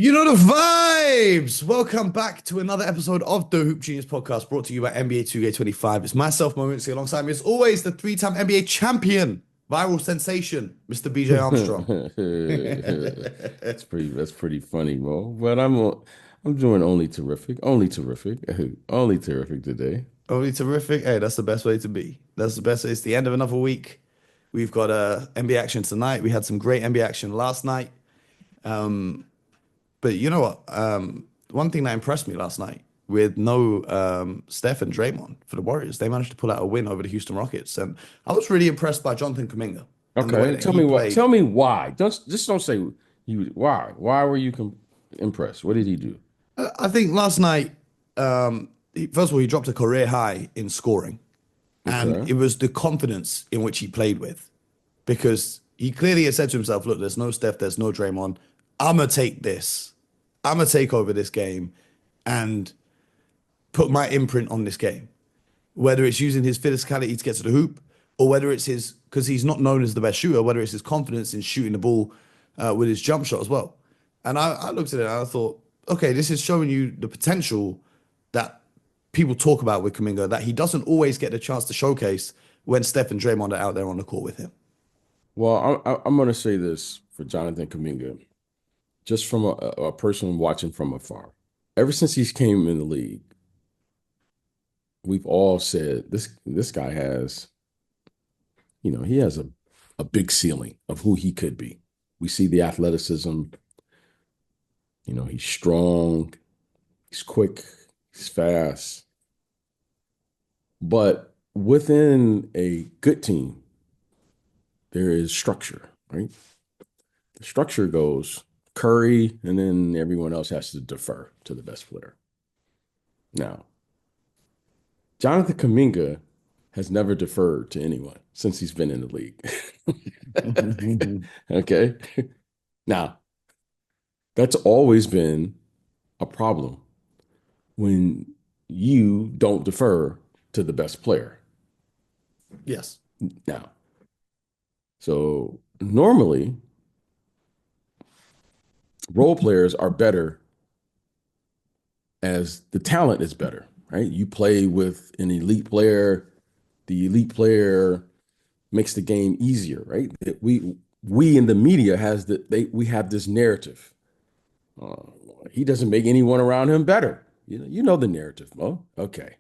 You know the vibes. Welcome back to another episode of the Hoop Genius podcast brought to you by NBA 2K25. It's myself, Mooncey, alongside me as always, the three-time NBA champion, viral sensation, Mr. BJ Armstrong. That's pretty funny, Mo. But I'm doing only terrific, only terrific, only terrific today. Only terrific. Hey, that's the best way to be. That's the best. It's the end of another week. We've got NBA action tonight. We had some great NBA action last night. Um, But you know what? One thing that impressed me last night with no Steph and Draymond for the Warriors, they managed to pull out a win over the Houston Rockets, and I was really impressed by Jonathan Kuminga and the way Okay, that tell he me what. played. Tell me why. Don't say you. Why? Why were you impressed? What did he do? I think last night, first of all, he dropped a career high in scoring, and Okay. it was the confidence in which he played with, because he clearly had said to himself, "Look, there's no Steph, there's no Draymond. I'm gonna take this. I'm gonna take over this game, and put my imprint on this game." Whether it's using his physicality to get to the hoop, or whether it's his, because he's not known as the best shooter, whether it's his confidence in shooting the ball with his jump shot as well. And I looked at it and I thought, okay, this is showing you the potential that people talk about with Kuminga that he doesn't always get the chance to showcase when Steph and Draymond are out there on the court with him. Well, I'm going to say this for Jonathan Kuminga, just from a person watching from afar. Ever since he's came in the league, we've all said this guy has, he has a big ceiling of who he could be. We see the athleticism. He's strong, he's quick, he's fast. But within a good team, there is structure, right? The structure goes Curry, and then everyone else has to defer to the best player. Now, Jonathan Kuminga has never deferred to anyone since he's been in the league. Okay. Now, that's always been a problem when you don't defer to the best player. Yes. Now, so normally role players are better as the talent is better, right? You play with an elite player, the elite player makes the game easier, right? We in the media we have this narrative. Uh, he doesn't make anyone around him better. You know the narrative, Mo. Okay.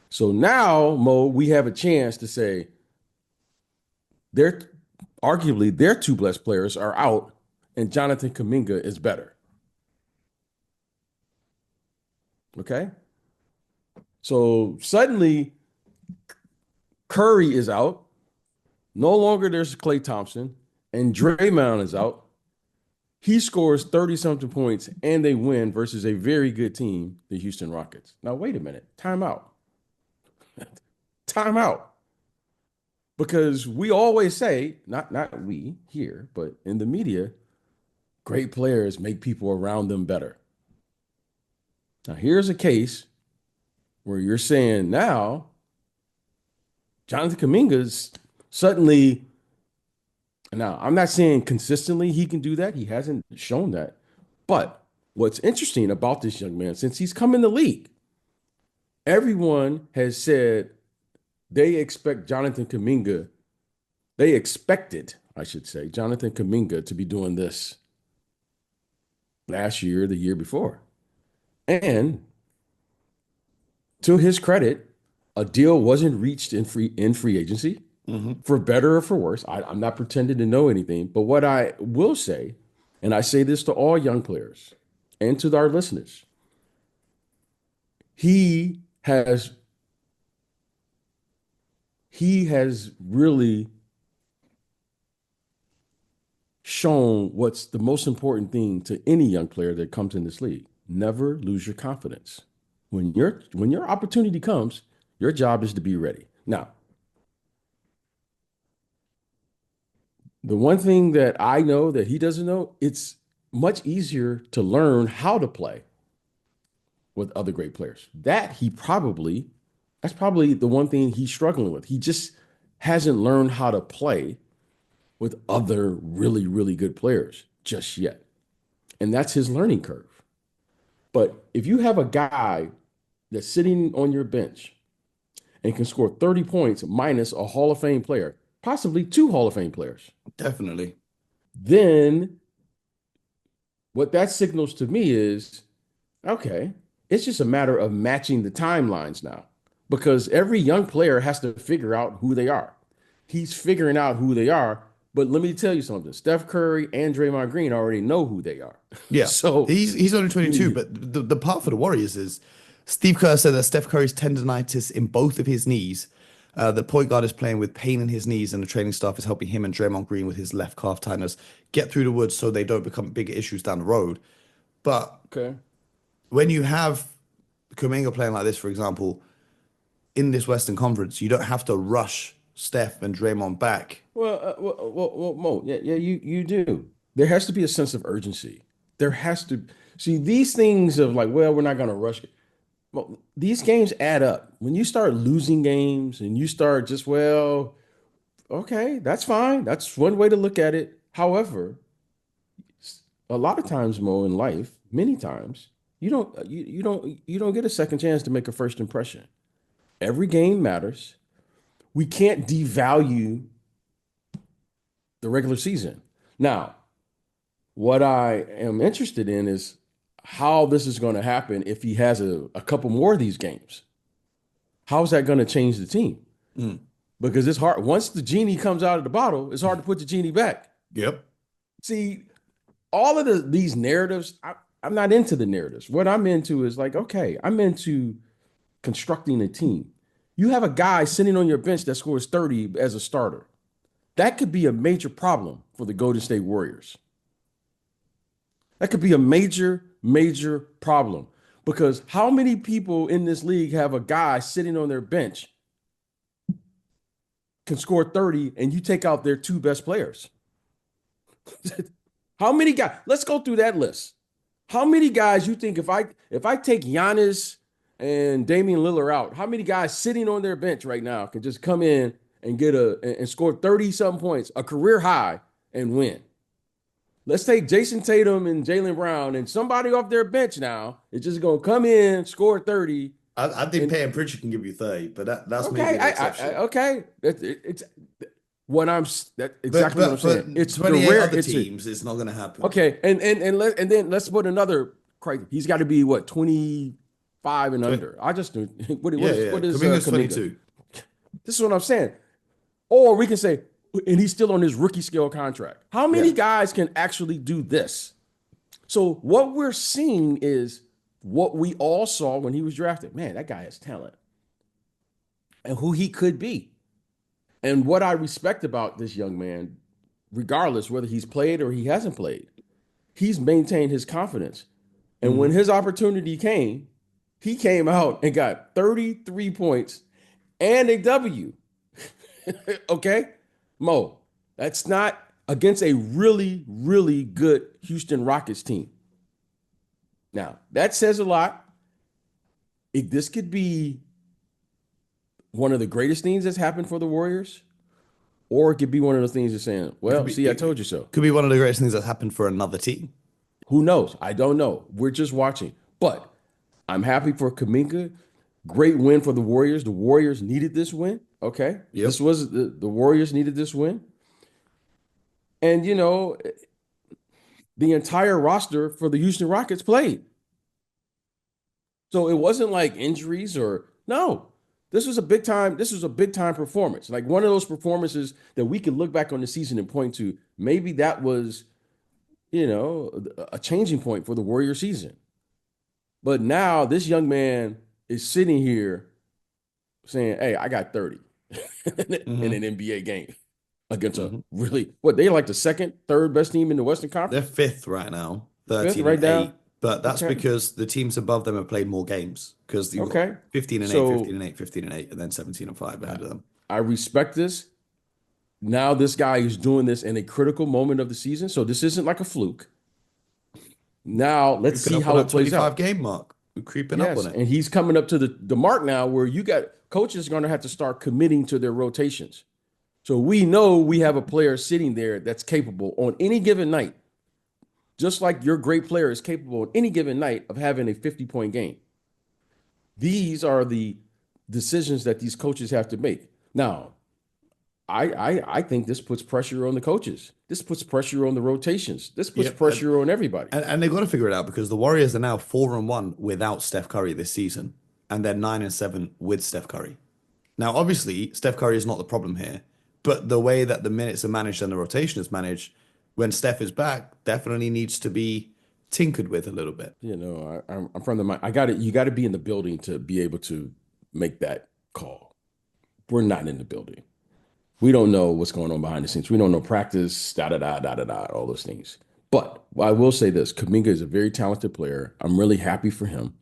So now, Mo, we have a chance to say they're arguably their two best players are out, and Jonathan Kuminga is better. Okay. So suddenly Curry is out. No longer there's Klay Thompson, and Draymond is out. He scores 30 something points and they win versus a very good team, the Houston Rockets. Now, wait a minute. Time out. Time out. Because we always say, not we here, but in the media, great players make people around them better. Now, here's a case where you're saying now Jonathan Kuminga's suddenly. Now, I'm not saying consistently he can do that. He hasn't shown that. But what's interesting about this young man, since he's come in the league, everyone has said they expect Jonathan Kuminga, they expected, I should say, Jonathan Kuminga to be doing this last year, the year before. And to his credit, a deal wasn't reached in free agency, Hmm. for better or for worse. I'm not pretending to know anything, but what I will say, and I say this to all young players and to our listeners, he has he has really shown what's the most important thing to any young player that comes in this league. Never lose your confidence. When your opportunity comes, your job is to be ready. Now, the one thing that I know that he doesn't know, it's much easier to learn how to play with other great players. That's probably the one thing he's struggling with. He just hasn't learned how to play with other really, really good players just yet. And that's his learning curve. But if you have a guy that's sitting on your bench and can score 30 points minus a Hall of Fame player, possibly two Hall of Fame players, Definitely. then what that signals to me is okay, it's just a matter of matching the timelines now because every young player has to figure out who they are. He's figuring out who they are. But let me tell you something. Steph Curry and Draymond Green already know who they are. Yeah. So He's only 22, but the part for the Warriors is Steve Kerr said that Steph Curry's tendonitis in both of his knees. The point guard is playing with pain in his knees, and the training staff is helping him and Draymond Green with his left calf tightness get through the woods so they don't become bigger issues down the road. But okay. when you have Kuminga playing like this, for example, in this Western Conference, you don't have to rush Steph and Draymond back. Well, Mo, yeah, you do. There has to be a sense of urgency. There has to see these things of like, well, we're not going to rush. Well, these games add up. When you start losing games and you start just, well, okay, that's fine. That's one way to look at it. However, a lot of times, Mo, in life, many times, you don't get a second chance to make a first impression. Every game matters. We can't devalue the regular season. Now, what I am interested in is how this is going to happen if he has a couple more of these games. How's that going to change the team? Mm. Because it's hard. Once the genie comes out of the bottle, it's hard to put the genie back. Yep. See, all of these narratives, I'm not into the narratives. What I'm into is like, okay, I'm into constructing a team. You have a guy sitting on your bench that scores 30 as a starter. That could be a major problem for the Golden State Warriors. That could be a major, major problem because how many people in this league have a guy sitting on their bench can score 30 and you take out their two best players? How many guys? Let's go through that list. How many guys you think if I take Giannis and Damian Lillard out, how many guys sitting on their bench right now can just come in and and score 30-something points, a career high, and win? Let's take Jason Tatum and Jaylen Brown and somebody off their bench now. It's just going to come in, score 30. I think Peyton Pritchard can give you 30, but that's okay, maybe an exception. Okay. It's what I'm exactly what I'm saying. It's 28 other teams. It's not going to happen. Okay, and then let's put another criteria. He's got to be what 25 and under. I just what is Kuminga's 22. This is what I'm saying. Or we can say, and he's still on his rookie scale contract. How many guys can actually do this? So what we're seeing is what we all saw when he was drafted. Man, that guy has talent, and who he could be. And what I respect about this young man, regardless whether he's played or he hasn't played, he's maintained his confidence. And when his opportunity came, he came out and got 33 points and a W. Okay? Mo, that's not against a really, really good Houston Rockets team. Now, that says a lot. This could be one of the greatest things that's happened for the Warriors, or it could be one of those things that's saying, well, I told you so. Could be one of the greatest things that's happened for another team. Who knows? I don't know. We're just watching. But I'm happy for Kuminga. Great win for the Warriors. The Warriors needed this win. Okay. Yep. This was the Warriors needed this win. And, the entire roster for the Houston Rockets played. So it wasn't like injuries no. This was a big time performance. Like one of those performances that we could look back on the season and point to. Maybe that was, a changing point for the Warrior season. But now this young man is sitting here saying, hey, I got 30 in an NBA game against a really, they're like the second, third best team in the Western Conference? They're fifth right now, 13 right and now. 8. But that's because the teams above them have played more games because you got 15 and 8, 15 and 8, 15 and 8, and then 17 and 5 ahead of them. I respect this. Now this guy is doing this in a critical moment of the season, so this isn't like a fluke. Now let's see how it plays out. 25 game mark. We're creeping up on it. And he's coming up to the mark now where you got coaches are going to have to start committing to their rotations. So we know we have a player sitting there that's capable on any given night Just like your great player is capable on any given night of having a 50-point game. These are the decisions that these coaches have to make. Now, I think this puts pressure on the coaches. This puts pressure on the rotations. This puts Yep. pressure on everybody. And they've got to figure it out because the Warriors are now 4-1 without Steph Curry this season, and they're 9-7 with Steph Curry. Now, obviously, Steph Curry is not the problem here, but the way that the minutes are managed and the rotation is managed when Steph is back definitely needs to be tinkered with a little bit. I'm from the mind. I got it. You got to be in the building to be able to make that call. We're not in the building. We don't know what's going on behind the scenes. We don't know practice, all those things. But I will say this: Kuminga is a very talented player. I'm really happy for him.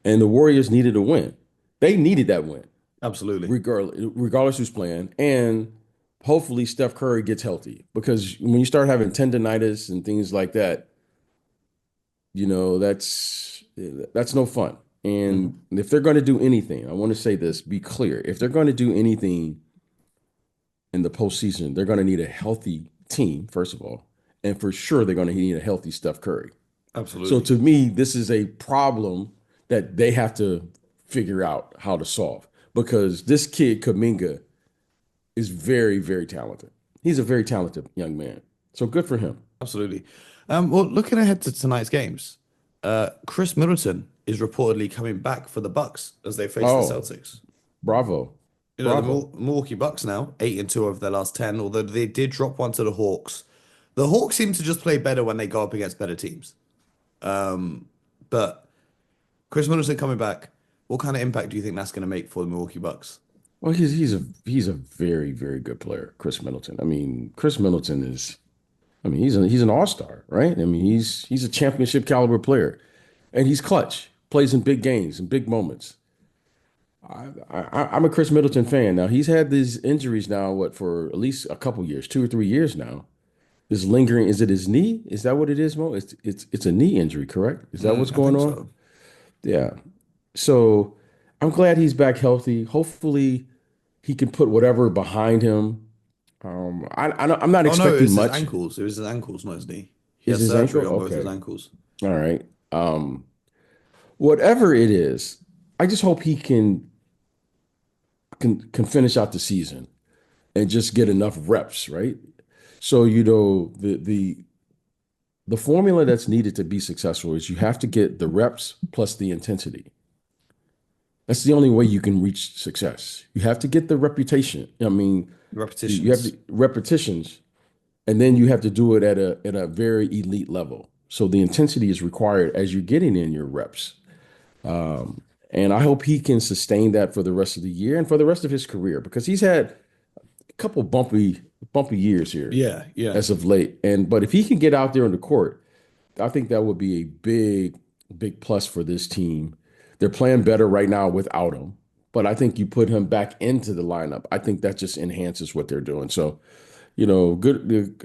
And the Warriors needed a win. They needed that win, Absolutely. regardless who's playing. And hopefully Steph Curry gets healthy because when you start having tendonitis and things like that, that's no fun. And if they're going to do anything, I want to say this: be clear. If they're going to do anything in the postseason, they're going to need a healthy team, first of all. And for sure, they're going to need a healthy Steph Curry. Absolutely. So to me, this is a problem that they have to figure out how to solve because this kid, Kuminga, is very, very talented. He's a very talented young man. So good for him. Absolutely. Well, looking ahead to tonight's games, Khris Middleton is reportedly coming back for the Bucks as they face the Celtics. Bravo. The Milwaukee Bucks now 8-2 of their last 10, although they did drop one to the Hawks. The Hawks seem to just play better when they go up against better teams. But Khris Middleton coming back, what kind of impact do you think that's going to make for the Milwaukee Bucks? Well, he's a very, very good player, Khris Middleton. I mean, Khris Middleton is, he's an all-star, right? I mean, he's a championship caliber player, and he's clutch, plays in big games and big moments. I'm a Khris Middleton fan. Now he's had these injuries now, for at least a couple years, 2 or 3 years now. This lingering, is it his knee? Is that what it is, Mo? It's a knee injury, correct? Is that what's going on? So. Yeah. So I'm glad he's back healthy. Hopefully he can put whatever behind him. I'm not expecting much. It was his ankles, not his knee. He Is had his surgery ankle? on both Okay. his ankles. All right. Whatever it is, I just hope he can finish out the season and just get enough reps, right? So the formula that's needed to be successful is you have to get the reps plus the intensity. That's the only way you can reach success. You have to get the reputation. Repetitions. You have repetitions, and then you have to do it at a very elite level. So the intensity is required as you're getting in your reps. And I hope he can sustain that for the rest of the year and for the rest of his career because he's had a couple bumpy years here. Yeah. As of late. But if he can get out there in the court, I think that would be a big, big plus for this team. They're playing better right now without him, but I think you put him back into the lineup. I think that just enhances what they're doing. So, good,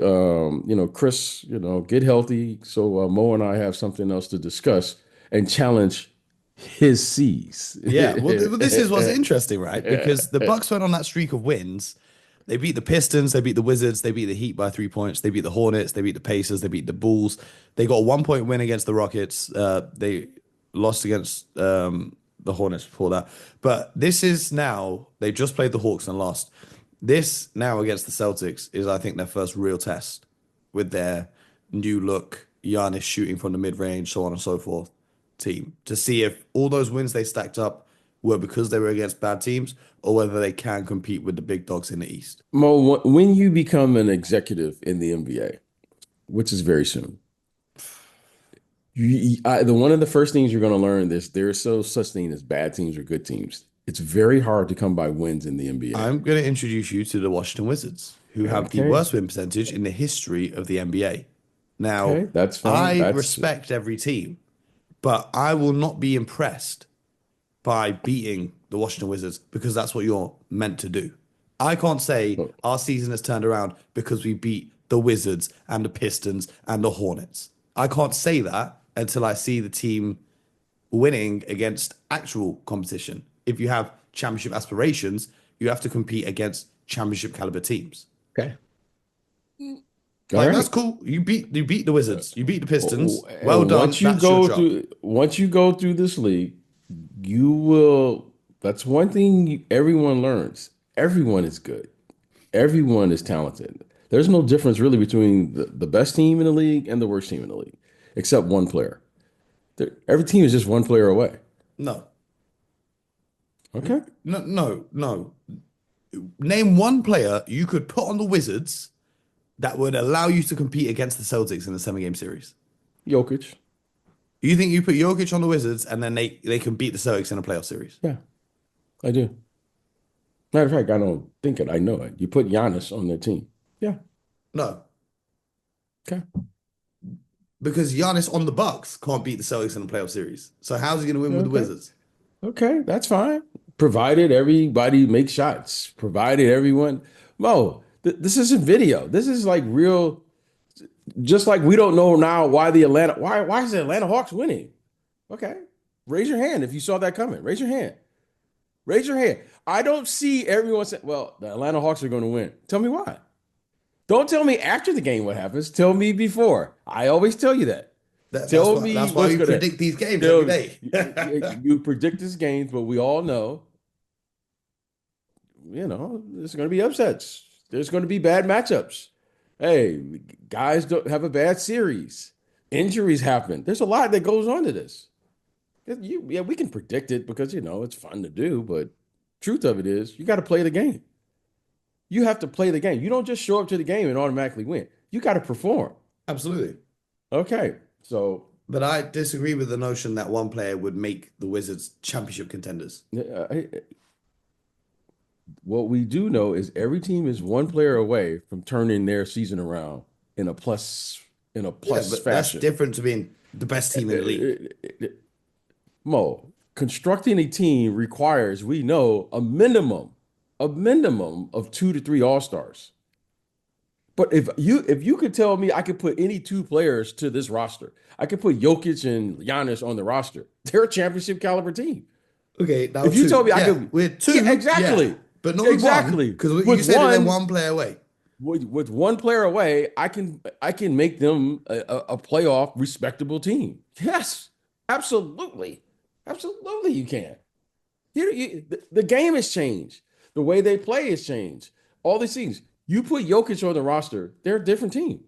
Khris, get healthy. So Mo and I have something else to discuss and challenge his C's. Yeah, well, this is what's interesting, right? Because the Bucks went on that streak of wins. They beat the Pistons, they beat the Wizards, they beat the Heat by 3 points, they beat the Hornets, they beat the Pacers, they beat the Bulls. They got a 1-point win against the Rockets. They lost against the Hornets before that. But this is now, they just played the Hawks and lost. This now against the Celtics is, I think, their first real test with their new look, Giannis shooting from the mid-range, so on and so forth, team, to see if all those wins they stacked up were because they were against bad teams or whether they can compete with the big dogs in the East. Mo, when you become an executive in the NBA, which is very soon, one of the first things you're going to learn is there is such thing as bad teams or good teams. It's very hard to come by wins in the NBA. I'm going to introduce you to the Washington Wizards, who have the worst win percentage in the history of the NBA. Now, that's fine. I respect every team, but I will not be impressed by beating the Washington Wizards because that's what you're meant to do. I can't say our season has turned around because we beat the Wizards and the Pistons and the Hornets. I can't say that until I see the team winning against actual competition. If you have championship aspirations, you have to compete against championship caliber teams. Okay. All Like that's right. cool. You beat the Wizards. You beat the Pistons. Well And done. That's your job. once you go through this league, you will. That's one thing everyone learns. Everyone is good. Everyone is talented. There's no difference really between the best team in the league and the worst team in the league, except one player. Every team is just one player away. No, Okay. no. Name one player you could put on the Wizards that would allow you to compete against the Celtics in the 7 game series. Jokic. You think you put Jokic on the Wizards and then they can beat the Celtics in a playoff series? Yeah, I do. Matter of fact, I don't think it. I know it. You put Giannis on their team. Yeah. No, Okay. because Giannis on the Bucks can't beat the Celtics in a playoff series. So how's he going to win with the Okay. Wizards? Okay. That's fine. Provided everybody makes shots. Provided everyone. Mo, this isn't video. This is like real. Just like we don't know now why the Atlanta. Why is the Atlanta Hawks winning? Okay. Raise your hand if you saw that coming. Raise your hand. Raise your hand. I don't see everyone saying, well, the Atlanta Hawks are going to win. Tell me why. Don't tell me after the game what happens. Tell me before. I always tell you that. Tell me That's why what's you going to predict these games tell every day. you predict these games, but we all know, there's going to be upsets. There's going to be bad matchups. Hey, guys don't have a bad series. Injuries happen. There's a lot that goes on to this. Yeah, we can predict it because it's fun to do, but truth of it is you got to play the game. You have to play the game. You don't just show up to the game and automatically win. You got to perform. Absolutely. Okay. So But I disagree with the notion that one player would make the Wizards championship contenders. what we do know is every team is one player away from turning their season around in a plus Yeah, but that's fashion. different to being the best team in the league. Mo, constructing a team requires, we know, a minimum of 2 to 3 all-stars. But if you could tell me I could put any 2 players to this roster, I could put Jokic and Giannis on the roster. They're a championship caliber team. Okay, now If you two. told me I Yeah, could, we're two. yeah, exactly, Yeah, but not with exactly. one. Because you With said they're one, one player away. with one player away, I can make them a playoff respectable team. Yes, absolutely, absolutely, you can. The game has changed. The way they play has changed. All these things. You put Jokic on the roster, they're a different team.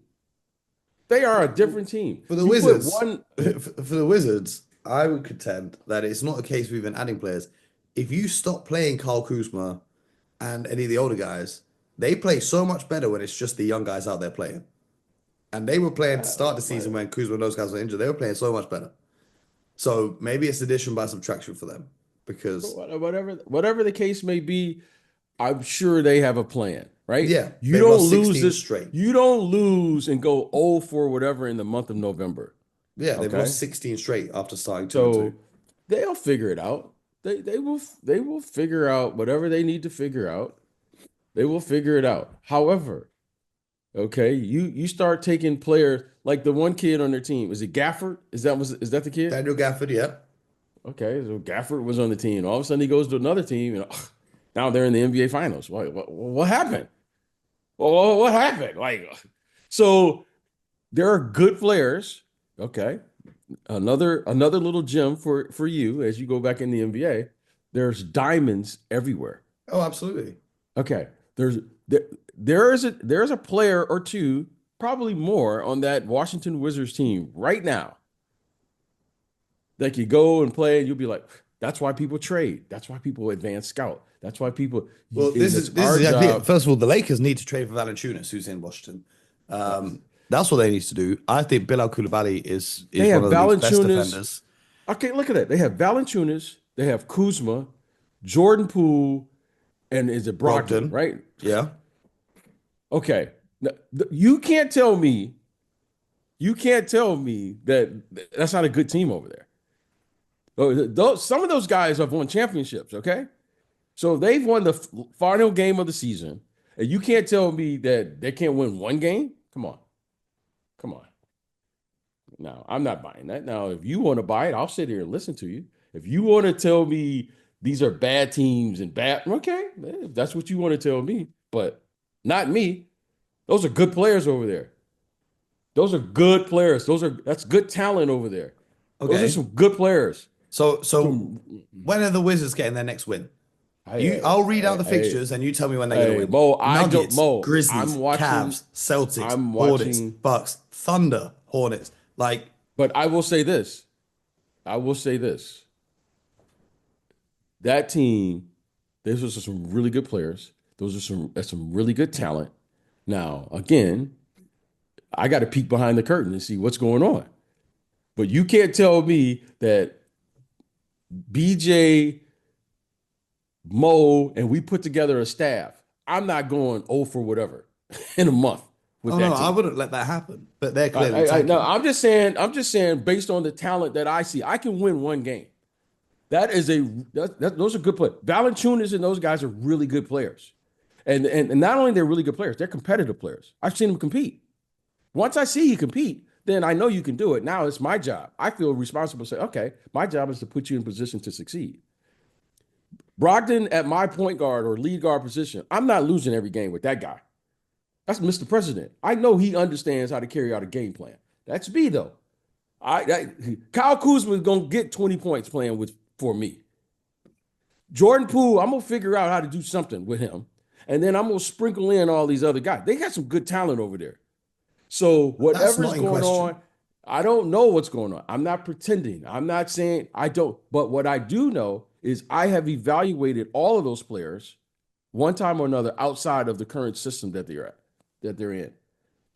They are a different team. For the You put Wizards, one. for the Wizards, I would contend that it's not a case we've been adding players. If you stop playing Kyle Kuzma and any of the older guys, they play so much better when it's just the young guys out there playing. And they were playing to start the season when Kuzma and those guys were injured. They were playing so much better. So maybe it's addition by subtraction for them because Whatever the case may be, I'm sure they have a plan, right? yeah, You they've don't lost lose 16 this. straight. You don't lose and go 0 for whatever in the month of November. Yeah, they've Okay. lost 16 straight after starting 2-2. So they'll figure it out. They will figure out whatever they need to figure out. They will figure it out. However, okay, you start taking players like the one kid on their team. Is it Gafford? Is that the kid? Daniel Gafford, yeah. Okay, so Gafford was on the team. All of a sudden he goes to another team, and now they're in the NBA Finals. What happened? Well, what happened? So there are good players. Okay, another little gem for you as you go back in the NBA. There's diamonds everywhere. Oh, absolutely. Okay, there's a player or two, probably more, on that Washington Wizards team right now that could go and play, and you'll be like, that's why people trade. That's why people advance scout. That's why people. Well, this is our exactly it. job. First of all, the Lakers need to trade for Valanciunas, who's in Washington. That's what they need to do. I think Bilal Coulibaly is They one have of the league's best Valanciunas. defenders. Okay, look at that. They have Valanciunas. They have Kuzma, Jordan Poole, and is it Brogdon, Brogdon. right? Yeah. Okay. Now, you can't tell me that that's not a good team over there. Some of those guys have won championships, okay? So they've won the final game of the season, and you can't tell me that they can't win one game? Come on. Come on. Now, I'm not buying that. Now, if you want to buy it, I'll sit here and listen to you. If you want to tell me these are bad teams and bad, okay, if that's what you want to tell me, but not me. Those are good players over there. Those are good players. That's good talent over there. Those are Okay. some good players. So Some, when are the Wizards getting their next win? hey, I'll read out hey, the hey, fixtures and you tell me when they're gonna hey, win. Mo, I don't Nuggets, Mo. Grizzlies, Cavs, Celtics, I'm Hornets, watching, Bucks, Thunder, Hornets. Like, but I will say this. I will say this. That team, those are some really good players. Those are some really good talent. Now, again, I got to peek behind the curtain and see what's going on. But you can't tell me that BJ, Mo, and we put together a staff. I'm not going 0 for whatever in a month with oh no, that I team. wouldn't let that happen. But they're clearly No, tanking. I'm just saying, based on the talent that I see, I can win one game. That is those are good players. Valanciunas and those guys are really good players, and not only they're really good players, they're competitive players. I've seen them compete. Once I see you compete, then I know you can do it. Now it's my job. I feel responsible to say, okay, my job is to put you in position to succeed. Brogdon at my point guard or lead guard position, I'm not losing every game with that guy. That's Mr. President. I know he understands how to carry out a game plan. That's me though. Kyle Kuzma is gonna get 20 points playing with for me. Jordan Poole, I'm gonna figure out how to do something with him, and then I'm gonna sprinkle in all these other guys. They got some good talent over there. So That's whatever's not in going question. on, I don't know what's going on. I'm not pretending. I'm not saying I don't. But what I do know is I have evaluated all of those players one time or another outside of the current system that they're in.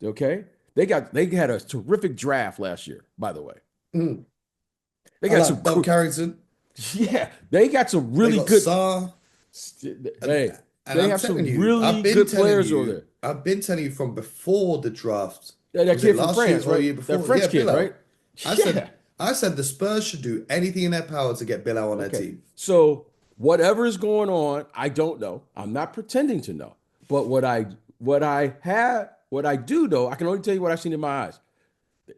Okay, they had a terrific draft last year. By the way, Mm. they I got some like Bob Carrington. yeah, they got some They really got good. Saar. And, Hey, and they I'm have telling some you, really good players over there. I've been telling you from before the draft. That Was it kid from last year France, or the right? year That before? Yeah, French kid, Bilal. right? I said Yeah. I said the Spurs should do anything in their power to get Bilal on their Okay. team. So whatever is going on, I don't know. I'm not pretending to know. But what I do know, I can only tell you what I've seen in my eyes.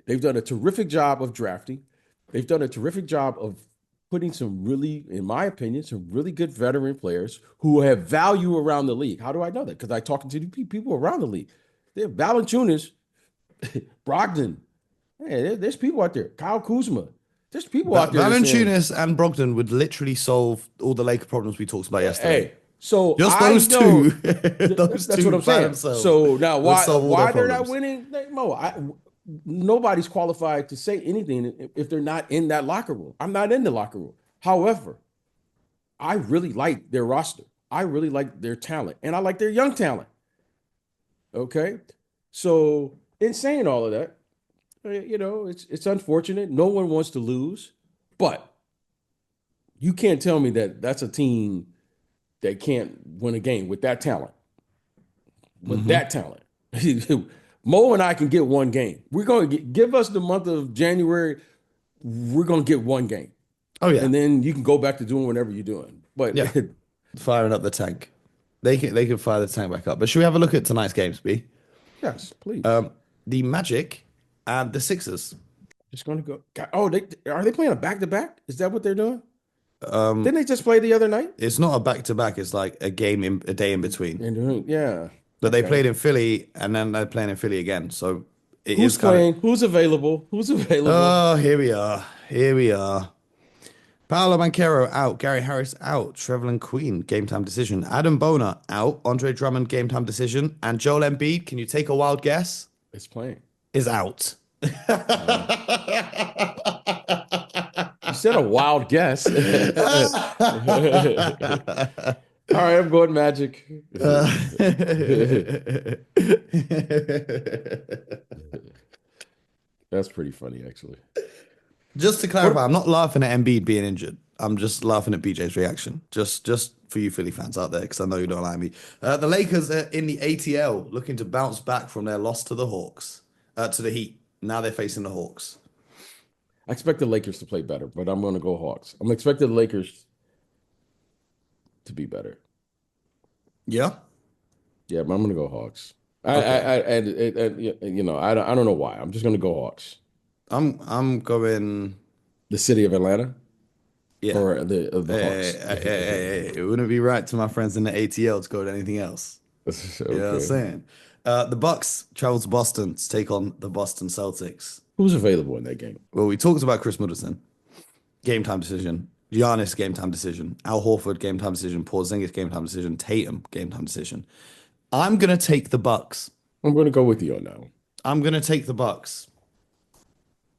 They've done a terrific job of drafting. They've done a terrific job of putting some really, in my opinion, some really good veteran players who have value around the league. How do I know that? Because I talking to the people around the league. They have Valanciunas, Brogdon. Hey, there's people out there. Kyle Kuzma. There's people out there saying, Valanciunas and Brogdon would literally solve all the Laker problems we talked about yesterday. hey, so Just I those two, know those that's what two I'm by saying. themselves So now would why solve all their why they're not problems. winning? Mo, nobody's qualified to say anything if they're not in that locker room. I'm not in the locker room. However, I really like their roster. I really like their talent, and I like their young talent. Okay, so in saying all of that, it's unfortunate. No one wants to lose, but you can't tell me that that's a team that can't win a game with that talent. With Hmm. that talent, Mo and I can get one game. We're going to give us the month of January. We're going to get one game, Oh yeah, and then you can go back to doing whatever you're doing. But yeah, firing up the tank. They can fire the tank back up. But should we have a look at tonight's games, B? yes, please. Um, the Magic and the Sixers. Just going to go. Oh, they are they playing a back to back? Is that what they're doing? Um, Didn't they just play the other night? it's not a back to back. It's like a day in between. Yeah. But they Okay. played in Philly, and then they're playing in Philly again. So it Who's is kind of. playing? Who's available? Who's available? Oh, here we are. Here we are. Paolo Banchero out. Gary Harris out. Trevelyan Queen, game time decision. Adam Boner out. Andre Drummond, game time decision. And Joel Embiid, can you take a wild guess? It's playing. Is out. Uh, you said a wild guess. All right, I'm going Magic. That's pretty funny, actually. Just to What? clarify, I'm not laughing at Embiid being injured. I'm just laughing at BJ's reaction. Just for you Philly fans out there, because I know you don't like me. The Lakers are in the ATL, looking to bounce back from their loss to the Hawks, to the Heat. Now they're facing the Hawks. I expect the Lakers to play better, but I'm going to go Hawks. I'm expecting the Lakers to be better. Yeah. Yeah, but I'm going to go Hawks. Okay. I don't know why. I'm just going to go Hawks. I'm going. The city of Atlanta Yeah. or the Hawks. It wouldn't be right to my friends in the ATL to go to anything else. You know what I'm Okay. saying? The Bucks travel to Boston to take on the Boston Celtics. Who's available in that game? Well, we talked about Khris Middleton, game time decision. Giannis, game time decision. Al Horford, game time decision. Porzingis, game time decision. Tatum, game time decision. I'm gonna take the Bucks. I'm going to go with you on that one. I'm gonna take the Bucks.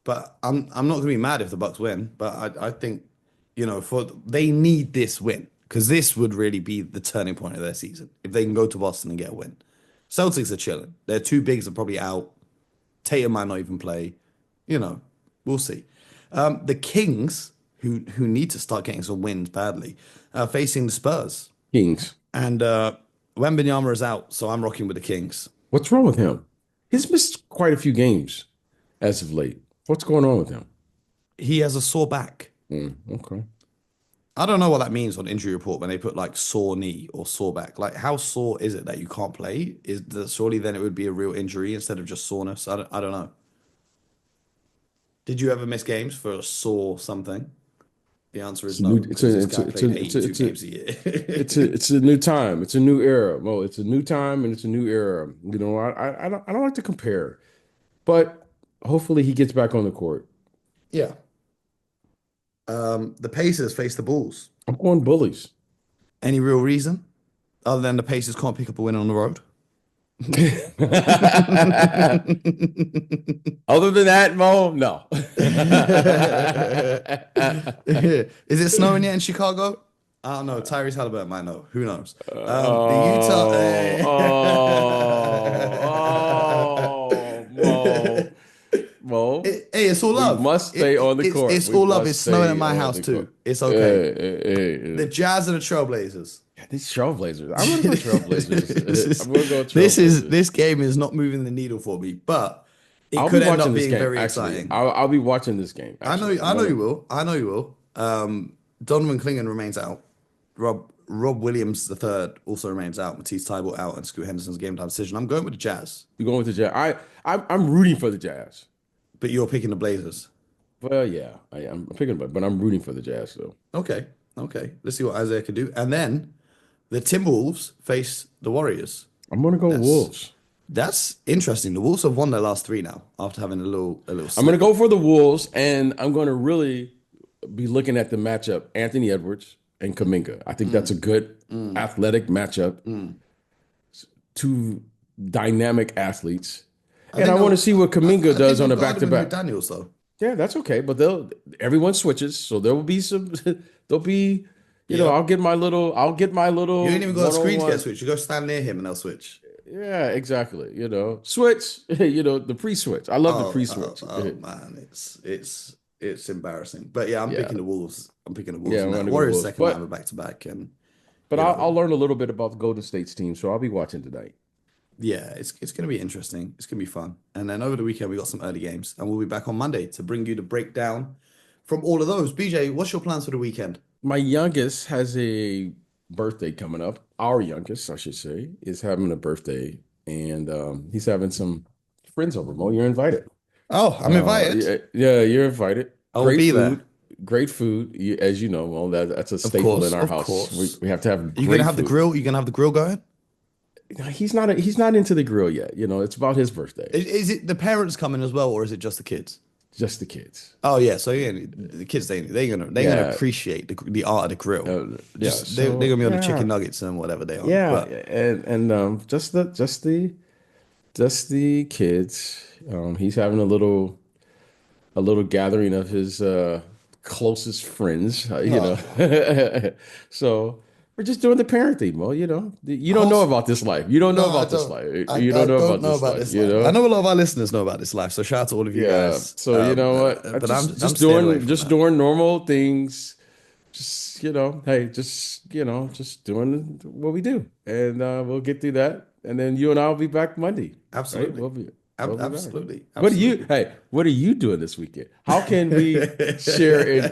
But I'm not gonna be mad if the Bucks win. But I think, they need this win because this would really be the turning point of their season if they can go to Boston and get a win. Celtics are chilling. Their two bigs are probably out. Tatum might not even play. We'll see. The Kings, who need to start getting some wins badly, facing the Spurs. Kings. And Wembanyama is out, so I'm rocking with the Kings. What's wrong with him? He's missed quite a few games as of late. What's going on with him? He has a sore back. Okay. I don't know what that means on injury report when they put like sore knee or sore back. Like, how sore is it that you can't play? Surely then it would be a real injury instead of just soreness. I don't know. Did you ever miss games for a sore something? The answer is no. Because this guy played 82 games a year. It's a new time. It's a new era. Well, it's a new time and it's a new era. I don't like to compare, but hopefully he gets back on the court. Yeah. The Pacers face the Bulls. I'm going Bullies. Any real reason other than the Pacers can't pick up a win on the road? Other than that, Mo, no. Is it snowing yet in Chicago? I don't know. Tyrese Halliburton might know. Who knows? The Utah. Mo. Hey, it's all love. We must stay on the court. It's all love. It's snowing at my house too. It's okay. The Jazz and the Trailblazers. These Trailblazers. I'm gonna go Trailblazers. I'm gonna go Trailblazers. This game is not moving the needle for me, but it could end up being very exciting. I'll be watching this game. Actually. I know you will. Donovan Clingan remains out. Rob Williams III also remains out. Matisse Thybulle out, and Scoot Henderson's game time decision. I'm going with the Jazz. You're going with the Jazz. I'm rooting for the Jazz. But you're picking the Blazers. Well, yeah, I'm picking, but I'm rooting for the Jazz though. Okay. Let's see what Isaiah can do, and then the Timberwolves face the Warriors. I'm gonna go Wolves. That's interesting. The Wolves have won their last three now after having a little. I'm gonna go for the Wolves, and I'm gonna really be looking at the matchup: Anthony Edwards and Kuminga. I think that's a good athletic matchup. Two dynamic athletes, and I want to see what Kuminga does on a back-to-back. Daniels though. Yeah, that's okay, but everyone switches, so there will be some. There'll be. I'll get my little. You ain't even got a screen to get switch. You go stand near him and they'll switch. Yeah, exactly. Switch. The pre-switch. I love the pre-switch. Man, it's embarrassing. But yeah, I'm picking the Wolves. Yeah, Warriors second have a back-to-back, but I'll learn a little bit about the Golden State's team, so I'll be watching tonight. Yeah, it's gonna be interesting. It's gonna be fun. And then over the weekend we got some early games, and we'll be back on Monday to bring you the breakdown from all of those. BJ, what's your plans for the weekend? My youngest has a birthday coming up. Our youngest, I should say, is having a birthday, and he's having some friends over. Mo, you're invited. Oh, I'm invited. Yeah, you're invited. I'll be there. Great food, as you know. Well, that's a staple in our house. We have to have. You gonna have the grill? You gonna have the grill going? He's not into the grill yet. It's about his birthday. Is it the parents coming as well, or is it just the kids? Just the kids. Oh yeah, so yeah, the kids they're gonna appreciate the art of the grill. They're gonna be on the chicken nuggets and whatever they are. Yeah, but, and just the kids. He's having a little gathering of his closest friends. So we're just doing the parent thing, Mo. You don't know about this life. You don't know about this life. You don't know about this life. I know a lot of our listeners know about this life. So shout out to all of you guys. So you know what? But I'm doing normal things. Just just doing what we do, and we'll get through that. And then you and I will be back Monday. Absolutely. Right? Absolutely. What are you doing this weekend? How can we share in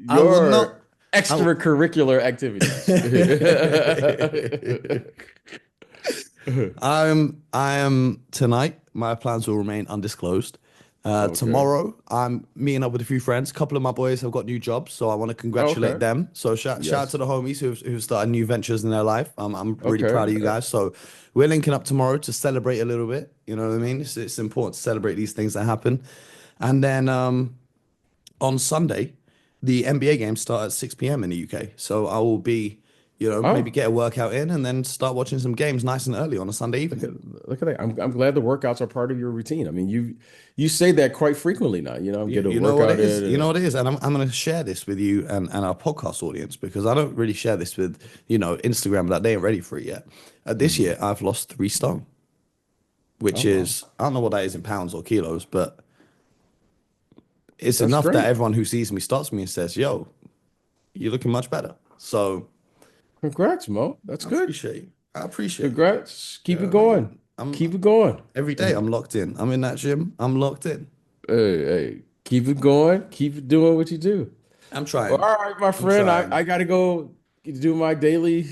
your extracurricular activities? I am tonight. My plans will remain undisclosed. Okay. Tomorrow, I'm meeting up with a few friends. A couple of my boys have got new jobs, so I want to congratulate Okay. them. So shout out to Yes. the homies who've started new ventures in their life. I'm really proud Okay. of you guys. So we're linking up tomorrow to celebrate a little bit. You know what I mean? It's important to celebrate these things that happen. And then on Sunday, the NBA games start at 6 p.m. in the UK. So I will be, maybe Oh, get a workout in and then start watching some games nice and early on a Sunday look at evening. look at that. I'm glad the workouts are part of your routine. I mean, you say that quite frequently now. I'm You, getting a you know what it workout is. in You know and what it is, and I'm going to share this with you and our podcast audience because I don't really share this with Instagram that they ain't ready for it yet. This Mhm. year, I've lost 3 stone, which Oh wow. is I don't know what that is in pounds or kilos, but it's That's enough that great. everyone who sees me stops me and says, "Yo, you're looking much better." So Congrats, Mo. That's I good. appreciate you. I appreciate you. Congrats. You Keep know it what I going. mean? I'm Keep it going. every day. I'm locked in. I'm in that gym. I'm locked in. Hey, keep it going. Keep it doing what you do. I'm Well, trying. all right, my I'm friend. I trying. gotta go do my daily,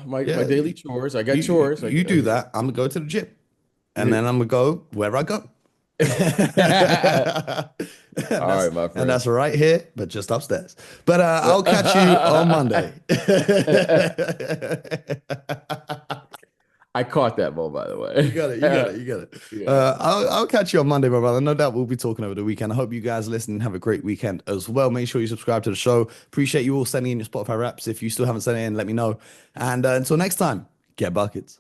my Yeah, daily chores. I got you chores. you do that. I'm gonna go to the gym. And I- then I'm gonna go where I go. All and that's right, my and friend. that's right here, but just upstairs. But I'll catch you on Monday. I caught that ball, by the You way. got it. You got it. You got it. Yeah. I'll catch you on Monday, my brother. No doubt we'll be talking over the weekend. I hope you guys listen and have a great weekend as well. Make sure you subscribe to the show. Appreciate you all sending in your Spotify raps. If you still haven't sent it in, let me know. And until next time, get buckets.